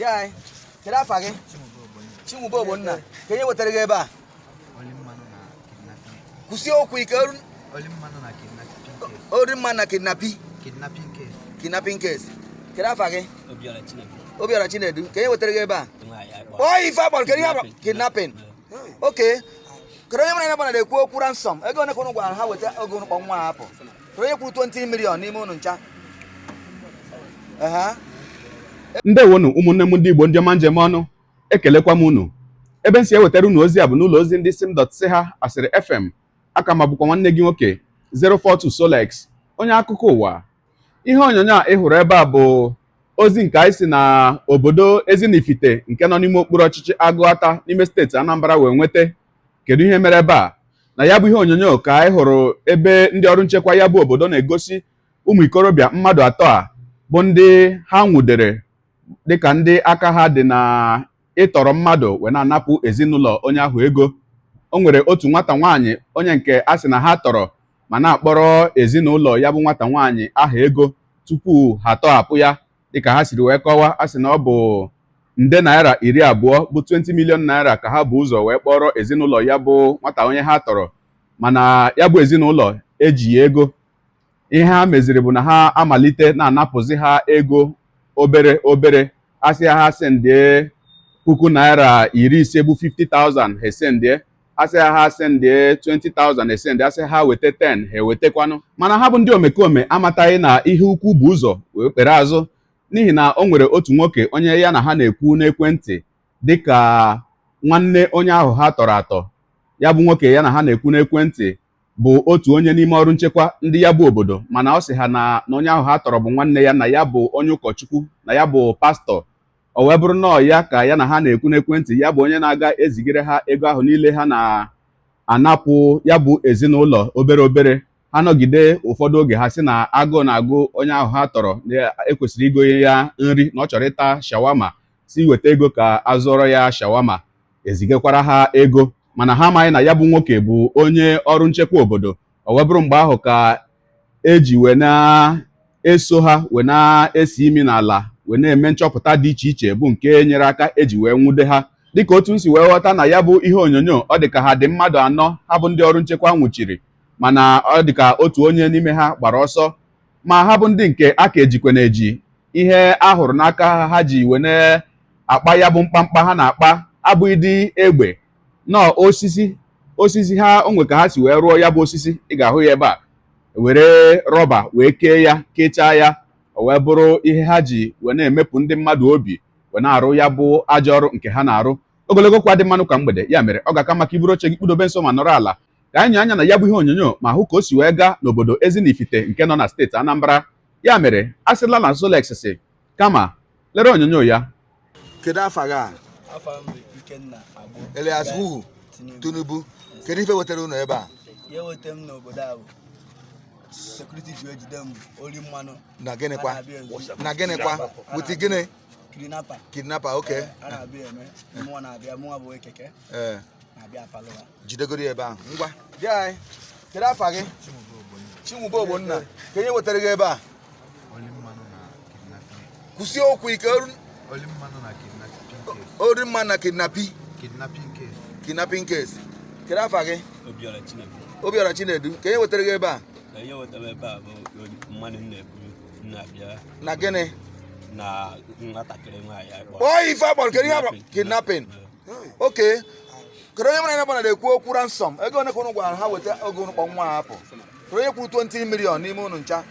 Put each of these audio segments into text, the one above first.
Guy, can I fag? Chimubo Bona. Can you water gaba? Kusio quick, Olimana kidnapping. Kidnapping case. Can I fag? Obiara Chinedu. Can you water gaba? Why if I can you have kidnapping? Okay. Kaya na kwa ransom. Ego na kono gwa ha weta ogo no kwanwa apo. Kaya kwuru 20 million n'ime unu ncha. Ndewonu ụmụnne m ndị Igbo ndị ọma njem ọnụ ekelekwa m unu ebe nsi ewetara unu ozi a bụ n'ụlọ ozi ndị sim.si ha asịrị FM aka ma bụkwa nwanne gị nwoke 042 Solex onye akụkọ ụwa. Ihe onyonyo a ị hụrụ ebe a bụ ozi nke anyị si na obodo Ezinifite nke nọ n'ime okpuru ọchịchị Agụata n'ime steeti Anambra wee nweta. Kedu ihe mere ebe a? Na ya bụ ihe onyonyo ka anyị hụrụ ebe ndị ọrụ nchekwa ya bụ obodo na-egosi ụmụ ikorobịa mmadụ atọ a bụ ndị ha nwudere dịka ndị aka ha dị na ịtọrọ mmadụ wee na-anapụ ezinụlọ onye ahụ ego. O nwere otu nwata nwaanyị onye nke a sị na ha tọrọ ma na-akpọrọ ezinụlọ ya bụ nwata nwaanyị aha ego tupu ha tọhapụ ya dịka ha siri wee kọwaa. A sị na ọ bụ nde naira 20 bụ 20 million naira ka ha bụ ụzọ wee kpọrọ ezinụlọ ya bụ nwata onye ha tọrọ, mana ya bụ ezinụlọ eji ego. Ihe ha meziri bụ na ha amalite na-anapụzi ha ego obere obere. Asị ha sendie puku naira 50 bụ 50,000 ha esendie. Asị ha sendie 20,000 esendie. Asị ha weta 10 ha ewetekwanụ. Mana ha bụ ndị omekome amataghị na ihe ukwu bụ ụzọ wee kpere azụ, n'ihi na o nwere otu nwoke onye ya na ha na-ekwu n'ekwentị dịka nwanne onye ahụ ha tọrọ atọ. Ya bụ nwoke ya na ha na-ekwu n'ekwentị bụ otu onye n'ime ọrụ nchekwa ndị ya bụ obodo, mana ọ sị ha na onye ahụ ha tọrọ bụ nwanne ya, na ya bụ onye ụkọchukwu, na ya bụ pastọ. O wee bụrụ nọọ ya ka ya na ha na-ekwu n'ekwentị, ya bụ onye na-aga ezigere ha ego ahụ niile ha na-anapụ ya bụ ezinụlọ obere obere. Ha nọgide ụfọdụ oge ha sị na agụụ na-agụ onye ahụ ha tọrọ, ekwesịrị igonye ya nri na ọ chọrọ ịta shawama, si weta ego ka azụrọ ya shawama, ezigekwara ha ego. Mana ha amaghị na ya bụ nwoke bụ onye ọrụ nchekwa obodo. O wee bụrụ mgbe ahụ ka eji wee na-eso ha wee na-esi imi n'ala wee na-eme nchọpụta dị iche iche bụ nke nyere aka eji wee nwude ha. Dịka otu m si wee ghọta na ya bụ ihe onyonyo, ọ dịka ha dị mmadụ anọ ha bụ ndị ọrụ nchekwa nwụchiri, mana ọ dịka otu onye n'ime ha gbara ọsọ. Ma ha bụ ndị nke aka ejikwa na-eji ihe ahụrụ n'aka ha ji wee na-akpa ya bụ mkpamkpa ha na-akpa abụghị dị egbe nọ osisi ha. Onwe ka ha si wee rụọ ya bụ osisi, ị ga-ahụ ya ebe a, were rọba wee kee ya, kechaa ya, o wee bụrụ ihe ha ji wee na-emepụ ndị mmadụ obi wee na-arụ ya bụ ajọ ọrụ nke ha na-arụ. Ogologo kwa dị mmanụ ka mgbede, ya mere ọ ga-aka maka iburu oche gị kpudobe nso ma nọrọ ala ka anyị anya na ya bụ ihe onyonyo ma hụ ka o si wee gaa n'obodo Ezinifite nke nọ na steeti Anambra. Ya mere a sịla na Solex si kama lere onyonyo ya. Kedu afa gị? Elias Ugwu Tinubu. Kedu ife wetara unu ebe a? Ya weta m n'obodo a bụ sekuriti ji ejide m ori mmanụ. Na gịnịkwa? Wuti gịnị? Kidnapper, okay. A na-abịa eme, mụnwa na-abịa, mụnwa bụ keke. Na-abịa apalụwa. Jidegoro ebe ahụ. Ngwa. Guy, kedu afa gị? Chimubo Ogbonna. Ka ihe wetara gị ebe a? Kwụsie okwu ike. Ori mmanụ na kidnapping case. Kedu afa gị? Obiara Chinedu. Ka ihe wetara gị ebe a? Na gịnị? Na nwatakịrị nwaanyị akpọ. Why if I kedu ihe abụrụ kidnapping? Okay. Kedu onye mara na na-ekwu okwu ransom. Ego one kono gwa ha weta ogo no kwanwa apụ. Kedu onye kwuru 20 million n'ime unu ncha.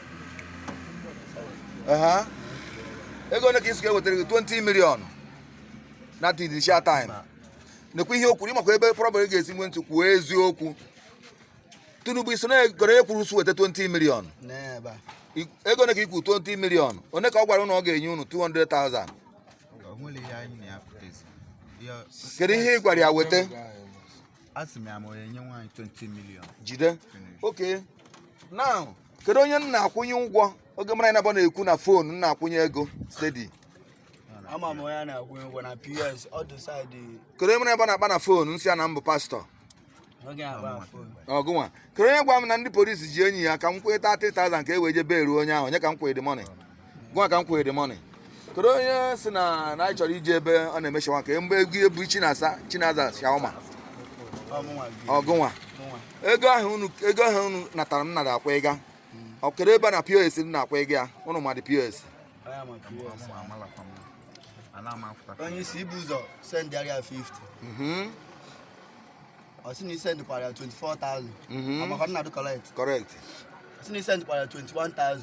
Ego one ka isi ga-ewetara gị 20 million. Na the share time. Nekwu ihe okwu ịmakwa ebe problem ga-esi nwe ntụ kwuo eziokwu. Tinubu iso na ego onye kwuru su weta 20 million. N'ebe. Ego one ka ikwu 20 million. One ka ọ gwara unu ọ ga-enye unu 200,000. Kedu ihe ị gwara ya weta? Asị m ya ma onye nye nwaanyị 20 million. Jide. Okay. Now, kedu onye nna akwụnye ụgwọ? Oge mara na na-ekwu na phone nna akwụnye ego steady. Ama m onye na-akwụnye ụgwọ na PS other side. Kedu onye mara na-akpa na phone nsị na mbụ pastor? Oge agba phone. Ọgụnwa. Kedu onye gwa m na ndị polisi ji enyi ya ka m kwee 30,000 ka e wee je beru onye ahụ, onye ka m kwee the money. Gwa ka m kwee the money. kedu onye si na anyị chọrọ ije ebe ọ na-eme shawarma ka mgbe ego ebu Chinaza shawarma ọgụnwa ego ahụ unu natara m nada akwa ịga ọ kedu ebe na POS dị na akwa ịga ya unu ma dị POS onye isi ibu ụzọ send area 50 ọ sị na send kwara 24,000 maka nna do correct ọ sị na send kwara 21,000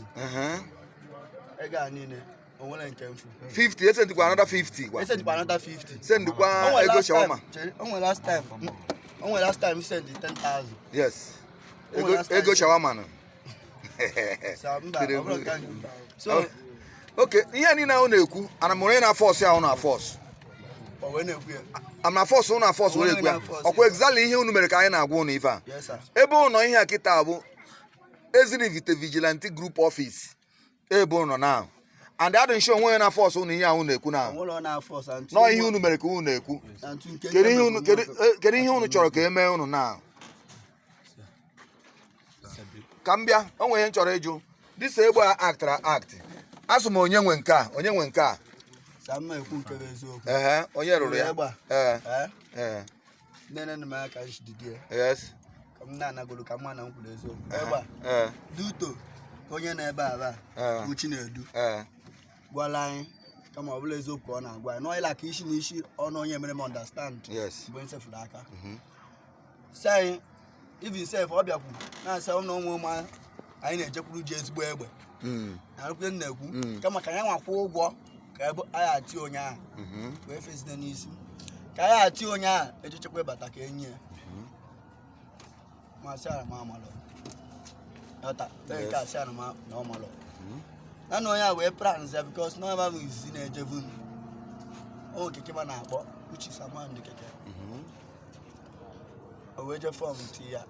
ego a niile onwere nke mfu 50 send kwa another 50 send kwa another 50 send kwa ego shawarma onwere last time send 10,000 yes ego shawarma no so okay ihe niile ahụ na-ekwu ana m onye na-force ya na force am na force unu na force were ekwu ya ọkwa exactly ihe unu mere ka anyị na-agwa unu ife a ebe ụnọ ihe a kịta bụ Ezirivite Vigilante Group Office ebe ụnọ now and I don't show onwe na force unu ihe ahụ na-ekwu na no ihe unu mere ka unu na-ekwu kedu ihe unu chọrọ ka eme unu na ka m bịa onwe ihe m chọrọ ịjụ this egbe act asụ m onye nwe nke a onye rụrụ ya yes duto onye na-ebe aba uchi na-edu gwala anyị kama ọ bụla eziokwu ọ na-agwa anyị n'ọyịla ka isi na isi ọnụ onye mere m understand mgbe nsefuru aka si anyị even sef ọ bịakwu na-asa ụmụ ụmụ anyị na-ejekwuru ji ezigbo egbe na-arụkwe na-ekwu kama ka anyị nwakwa ụgwọ ka anyị ati onye ahụ wee fesine n'isi ka anyị ati onye ahụ ejechekwa bata ka enyi ya masị ara ma amalụ ka asị ara ma na ọmalụ na onye ahụ wee plans ya because na ọba bụ izizi na-ejevu o keke ma na-akpọ uchi saman dị keke o wee je fọm ti ya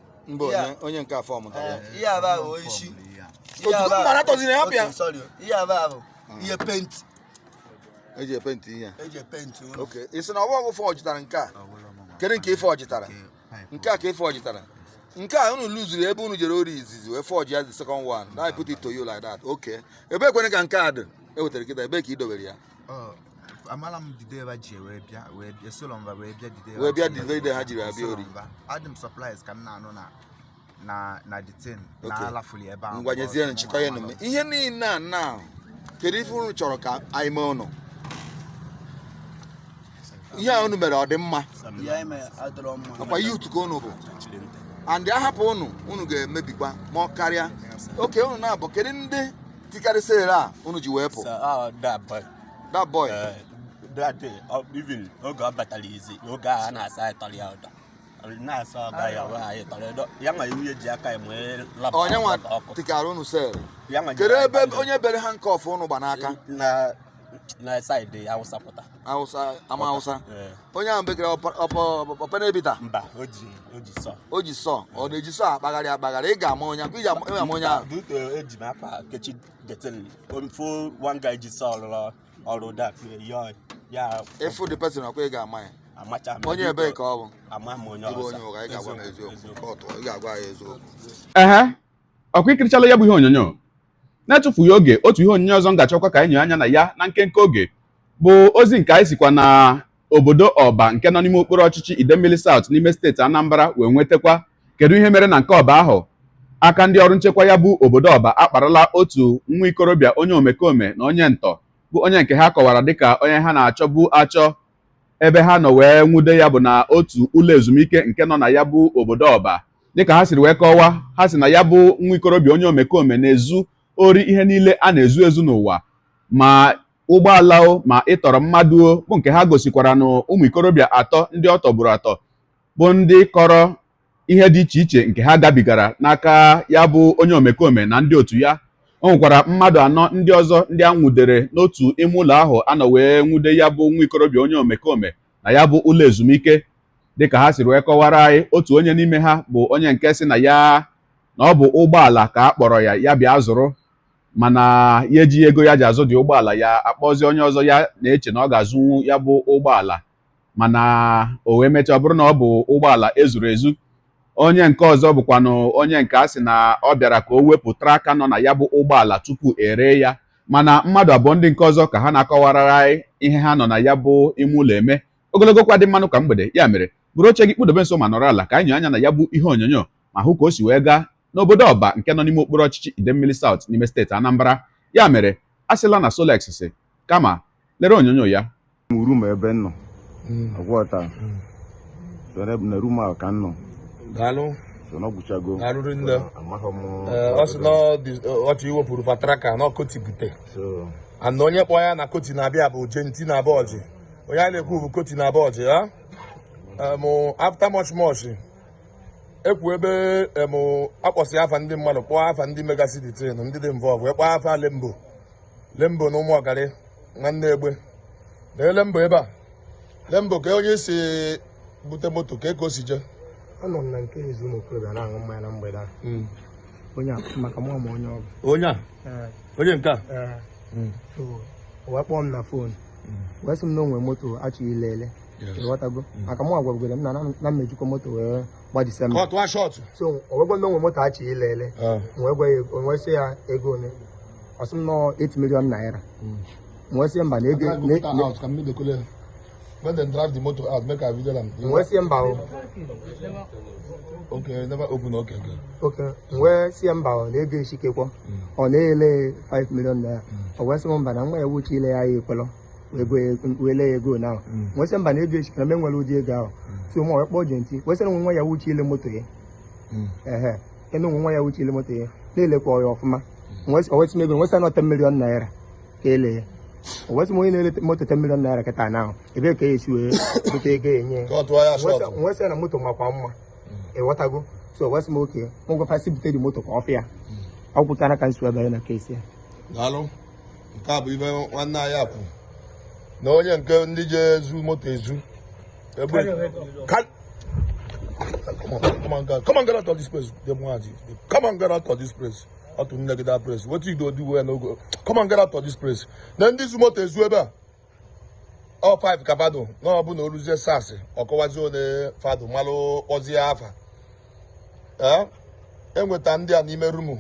onye nke a fọm tara ihe aba bụ isi ihe aba bụ ihe penti eji epenti ihe ụlọ okay isi na ọgwụ forge tara nke a kedu nke ife ọjitara nke a ka ife ọjitara nke a unu luzuru ebe unu jere ori izizi wee forge ya the second one that I put it to you like that okay ebe kwene ka nke a dị ewetara kịta ebe ka ị dobere ya amala m dide ebe ji wee bịa solo mba wee bịa divide ha jiri abịa ori adịm supplies ka m na-anụ na detain na alafuli ebe ahụ ngwanyezie nchịkọ ya n'ime ihe niile a na kedu ife unu chọrọ ka anyị mee unu ihe a unu mere ọ dị mma ọkwa youth ka unu bụ and ahapụ unu ga-emebikwa ma ọ karịa oke unu na-abụ kedu ndị tikarịsịrị a unu ji wee pụ that boy that day even oge ọ batara izi oge a na-asa ịtọrọ ya ụtọ na-asa ọga ya wee anyị tọrọ ya nwa iwu eji aka enwe labụ onye nwa tikara unu sel kedu ebe onye bere handcuff unu gba n'aka na side Hausa pụta Hausa onye ahụ bekere ọpenebita mba o ji sọ ọ na-eji sọ akpagharị ị ga-ama onye ahụ iji ama onye ahụ eji m akpa kechi detin fo one guy ji sọ ọrụ that ya efu the person ọkwa ị ga-ama ya onye ebe ka ọ bụ onye ụgha ị ga-agwa m eziokwu ị ga-agwa ya eziokwu ọkwa ikirichala ya bụ ihe onyonyo na-etufughị oge otu ihe onyonyo ọzọ m ga-achọkwa ka anyị nyere anya na ya na nkenke oge bụ ozi nke anyị sikwa na obodo Ọba nke nọ n'ime okporo ọchịchị Idemmili South n'ime steeti Anambra wee nwetakwa kedu ihe mere na nke Ọba ahụ aka ndị ọrụ nchekwa ya bụ obodo Ọba akparala otu nwa ikorobịa onye omekome na onye ntọ bụ onye nke ha kọwara dịka onye ha na-achọbu achọ ebe ha nọ wee nwude ya bụ na otu ụlọ ezumike nke nọ na ya bụ obodo Ọba dịka ha siri wee kọwaa ha si na ya bụ nwa ikorobịa onye omekome na-ezu ori ihe niile a na-ezu ezu n'ụwa ma ụgbọala ma ịtọrọ mmadụ bụ nke ha gosikwara na ụmụ ikorobịa atọ ndị ọ tọgburu atọ bụ ndị kọrọ ihe dị iche iche nke ha gabigara n'aka ya bụ onye omekome na ndị otu ya. O nwekwara mmadụ anọ ndị ọzọ ndị a nwudere n'otu ime ụlọ ahụ anọ wee nwude ya bụ nwa ikorobịa onye omekome na ya bụ ụlọ ezumike dịka ha siri wee kọwara anyị otu onye n'ime ha bụ onye nke si na ọ bụ ụgbọala ka a kpọrọ ya bịa zụrụ mana ya eji ego ya ji azụ dị ụgbọala ya akpọzi onye ọzọ ya na-eche na ọ ga-azụnwu ya bụ ụgbọala mana o wee mechaa ọ bụrụ na ọ bụ ụgbọala ezuru ezu. Onye nke ọzọ bụkwanụ onye nke a sị na ọ bịara ka o wepụtara aka nọ na ya bụ ụgbọala tupu ere ya mana mmadụ abụọ ndị nke ọzọ ka ha na-akọwara anyị ihe ha nọ na ya bụ ime ụlọ eme ogologo kwa dị mmanụ ka mgbede ya mere bụrụ oche gị kpụdobe nso ma nọrọ ala ka anyị nyụ anya na ya bụ ihe onyonyo ma hụ ka o si wee gaa n'obodo Ọba nke nọ n'ime okpuru ọchịchị Idemmili South n'ime steeti Anambra. Ya mere a sịla na Solex si kama lere onyonyo ya. Rum ebe nọ agwọta na rum a ka nọ daalụ so na gwuchago daalụ nne amaghị m ọ sị na ọchị iwepụrụ patraka na koti bute so ana onye kpọ ya na koti na-abịa bụ Jenti na Bọọjị onye a na-ekwu bụ koti na Bọọjị ya after much ekwu ebe akpọsị afa ndị mmadụ kpọọ afa ndị megasị dị tren ndị dị involve kpọọ afa Lembo na ụmụ ọgarị nwanne egbe na Lembo ebe a Lembo ka onye si bute moto ka ego si jee anọ m na nke ezi ụmụ okorobịa na-aṅụ mmanya na mgbede a onye a maka mụ ma onye ọbụ onye nke a so o wee kpọọ m na fon wee sị m na onwe moto achọghị ilele ịghọtago maka mụ agwagwere m na mmejikọ moto wee gbajise m so o wee gwa m na onwe moto achọghị ilele wee sị ya ego ole ọ sị m nọ 8 million naira wee sị mba na ego when they drive the motor out, make a video them. wee sị mba Okay, never open. Okay, wee sị mba na ego eshikekwa ọ na-ele 5 million naira ọ wee sị m mba na nwa ya wuchi ile ya ekwelọ wee lee ego na wee sị mba na ego eshikere m enwere ụdị ego ahụ so m wee kpọọ Jenti wee sị na nwa ya wuchi ile moto ya enu nwa ya wuchi ile moto ya na-elekwa ya ọfụma o wee sị m ego wee sị na 10 million naira ka ele ya o wee sị m onye na-ele moto 10 million naira kịta na ahụ ebe ka esi wee bute ego enye wee sị na moto makwa mma ịghọtago so wee sị m oke m gwapasị bute dị moto ka ọ fịa ọ gwụtara ka nsi webanye na kesi ya daalụ nke a bụ ibe nwanne anyị akwụ na onye nke ndị je ezu moto ezu come on get out of this place come on get out of this place out of negative place wetin you do well no go come on get out of this place na ndị zu moto ezu ebe a ọ 5 ka fado na ọ bụ na oruzie sasị ọkọwazi ole fado malụ kpọzie afa enweta ndị a n'ime room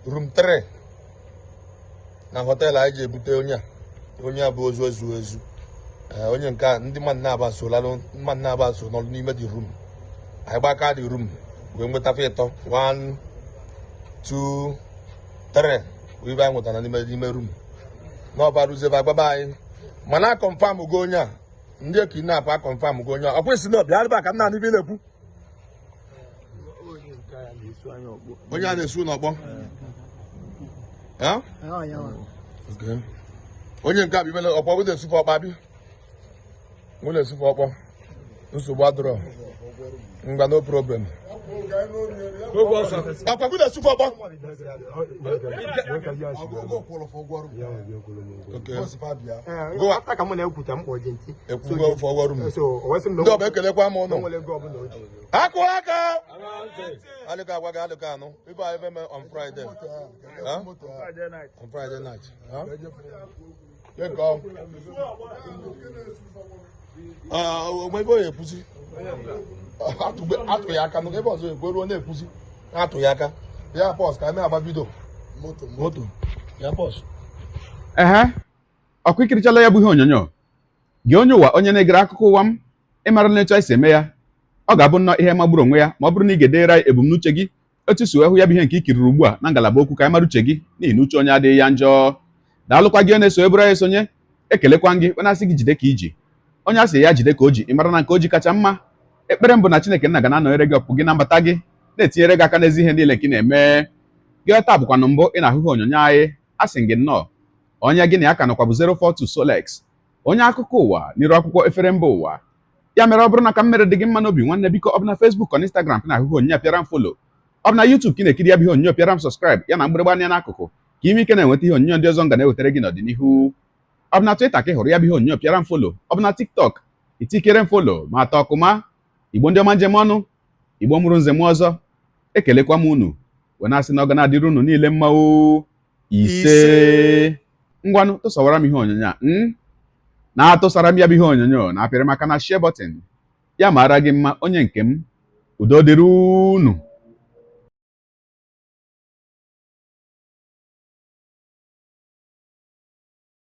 3 na họteelụ anyị ji ebute onye a bụ ozu ezu onye nke a ndị mmadụ na-aba so nọrụ n'ime dị room anyị gbaka dị room wee nwetafe ịtọ 1 2 3 wee ibe anyị nwetara n'ime room n'ọba ruzebe agbaba anyị mana akọmfam go onye a ndị ekidnap akọmfam go onye a ọ kwesị na ọbịa alịba ka m na-anụ ibe na-ekwu onye a na-esu n'ọkpọ onye nke a bụ imele ọkpọ bụ na-esufe ọkpa bi nwụ na-esufe ọkpọ nsogbu adịrọ ngwa no problem ọkpa bụ na-esufe ọkpọ afta ka mụ na-ekwuta mkpọ Jenti ekwugo ofe ọgwọrụ m ndị ọba ekelekwa m ụnụ akụ aka alịka agwa gị alịka anụ ibe anyị eme on Friday night onwe ebe onye ekwuzi atụ ya aka n'ebe ọzọ ekweruo na-ekwuzi atụ ya aka ya pọs ka eme agba bido moto ya pọs ọkụ ikirichala ya bụ ihe onyonyo gị onye ụwa onye na-egere akụkọ ụwa m ịmara na etu anyị si eme ya ọ ga-abụ nnọọ ihe magburu onwe ya ma ọ bụrụ na ị ga-edere anyị ebumnuche gị otu si wee hụ ya bụ ihe nke ikiriri ugbu a na ngalaba okwu ka anyị mara uche gị n'ihi na uche onye adịghị ya njọ daalụkwa gị na-eso eburu anyị esonye ekelekwa gị onye asị gị jide ka iji onye asị ya jide ka o ji ịmara na nke o ji kacha mma ekpere mbụ na Chineke nna ga na-anọnyere gị ọpụ gị na mbata gị na-etinyere gị aka n'ezi ihe niile nke ị na-eme gị taa bụkwanụ mbụ ị na-ahụ ihe onyonyo anyị asị gị nnọọ onye gị na ya ka nọkwa bụ 042 Solex onye akụkọ ụwa n'iru akwụkwọ efere mba ụwa ya mere ọ bụrụ na ka m mere dị gị mma n'obi nwanne biko ọ bụ na Facebook na Instagram ka na-ahụ ihe onyonyo pịara m follow ọ bụ na YouTube ka ị na-ekiri ya bụ ihe onyonyo pịara m subscribe ya na mgbịrịgba anya n'akụkụ ka ime ike na-enweta ihe onyonyo ndị ọzọ nga na-ewetara gị n'ọdịnihu ọ bụ na Twitter ka ị hụrụ ya bụ ihe onyonyo pịara m follow ọ bụ na TikTok itikere m follow ma atọ ọkụma Igbo ndị ọma njem ọnụ Igbo mụrụ nze m ọzọ ekelekwa m unu wee na-asị na ọ ga na-adịrị unu niile mma ise ngwanụ tụsawara m ihe onyonyo a na-atụsara m ya bụ ihe onyonyo na-apịrị maka na share button ya mara gị mma onye nke m udo dịrị unu